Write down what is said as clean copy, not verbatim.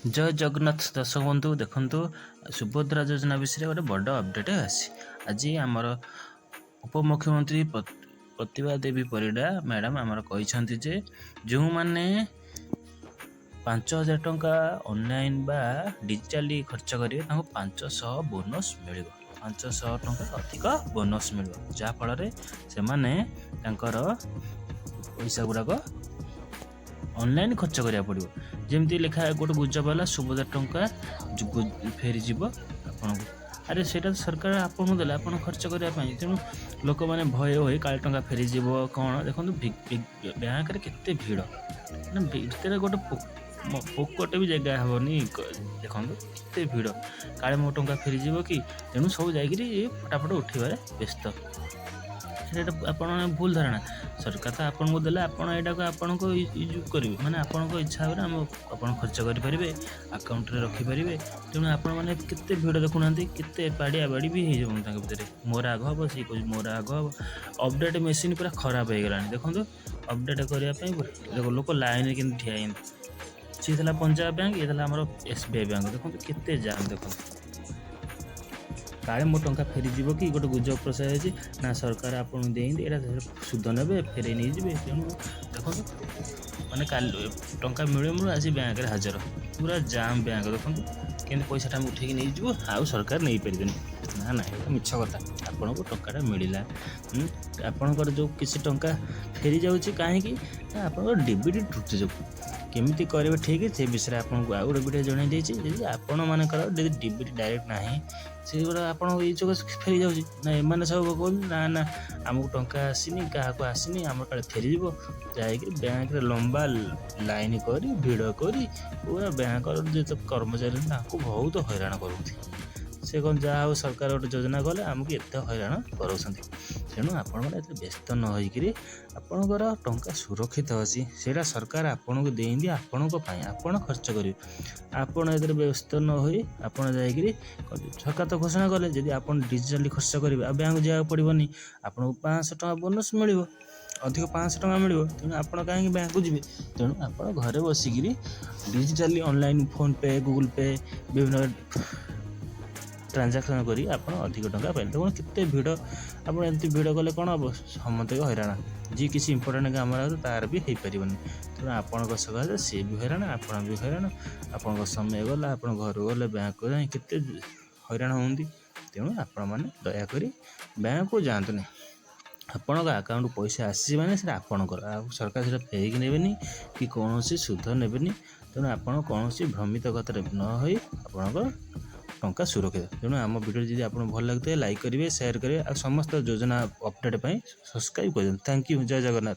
जय जगन्नाथ दर्शक बंधु देखु सुभद्रा योजना विषय गोटे बड़ अपडेट आसी आज आमर उपमुख्यमंत्री प्रतिभा देवी परिडा मैडम आमर कहते जो मैंने 5,000 टंका ऑनलाइन बा डिजिटली खर्च करेंगे 500 बोनस मिल 500 टंका अधिक बोनस मिल जहाँफल से पैसा गुड़ाक ऑनलाइन खर्च करा पड़ो जमी लिखा गोटे गुजब वाला 16,000 टंका फेरी जीव आपको अरे से सरकार आपको देला आप खर्च करने तेणु लोक मैंने भय हो काले टंका फेरी जीव कौन देखो बैंक केते भीड़ भितर गोटे पोकटे भी जगह हेनी देखो केते भीड़ काले मो टंका फेरी जीव कि तेणु सब जाकि फटाफट उठे व्यस्त आप भूल धारणा सरकार तो आपको देला आपन को यूज करेंगे माने आपन इच्छा आप खर्च करेंगे अकाउंट रे रखिपारे तेणु आप केते भीड़ देखुना केते पाड़िया बाड़ी भी हो भितर मोर आग हम सी कह मोर आग हम अपडेट मेसीन पूरा खराब हो गला देखो अपडेट करने देखो लोक लाइन के ठिया सी पंजाब बैंक ये आम SBI बैंक देखो केते जाम देखो काले मो टंका फेरी जीव कि गोटे गुजब प्रसाद है ना सरकार आपको दें सुध ने फेरे नहीं जी तेणु देखो मैंने टंका मिले मुझे आज बैंक हाजर पूरा जाम बैंक देखो केमती पैसा उठे नहीं जीव आउ सरकार नहीं पारे ना ना ये मिछ कथा आपन को टंका मिलला आपणकर जो किसी टंका फेरी जाऊँगी कहीं आप डेबिट त्रुटि जो केमिति करेंगे ठीक है से विषय आपको आउ गोटे वीडियो जन जी आपण मानकर डेबिट डायरेक्ट ना से आप फेरी जाऊँगी ना एम सब कहते ना ना आमको टंका आसनी क्या आसनी आम का फेरी जा बैंक लंबा लाइन कर भिड़ कर पूरा बैंक जो कर्मचारी बहुत हैरान करते से कौन जहाँ हो सरकार गोटे योजना कले आमको एत हैरान कर तेणु आपण मैंने व्यस्त न होकर आपणकर टंका सुरक्षित अच्छी से सरकार आपन को देंदी आपण खर्च करेंगे आपड़ ए व्यस्त न हो सरकार तो घोषणा कले जब आप डिजिटली खर्च करेंगे आ बैंक जावाक पड़ोनी आपको 500 टंका बोनस मिल अधिक 500 टंका मिल तेणु आप कहीं बैंक को जी तेणु आप घरे बसिक डिजिटली ऑनलाइन फोन पे गूगल पे विभिन्न ट्रांजाक्शन करी आप अधिक टंका पाइले देखो केते भीड़ आप एमती भीड़ कले कौन हम समस्त हैरान जी किसी इंपोर्टाट काम तार भी हो पारन तेणु आपण सकाशे सी भी हैरान आप भी हैरान आपण समय गला आप घर गले बैंक को जाए केते हैरान होती तेणु आपण मैंने दयाकोरी बैंक को जातु नहीं आपण अकाउंट पैसा आसी मैंने आपणकर सरकार से फेरिक ने कि कौन सुध ने तेणु आप कौन भ्रमित कथा न हो आपणकर टंका सुरक्षित तेणु आम वीडियो जब आपको भल लगता है लाइक करेंगे शेयर करेंगे और समस्त योजना अपडेट सब्सक्राइब कर थैंक यू जय जगन्नाथ।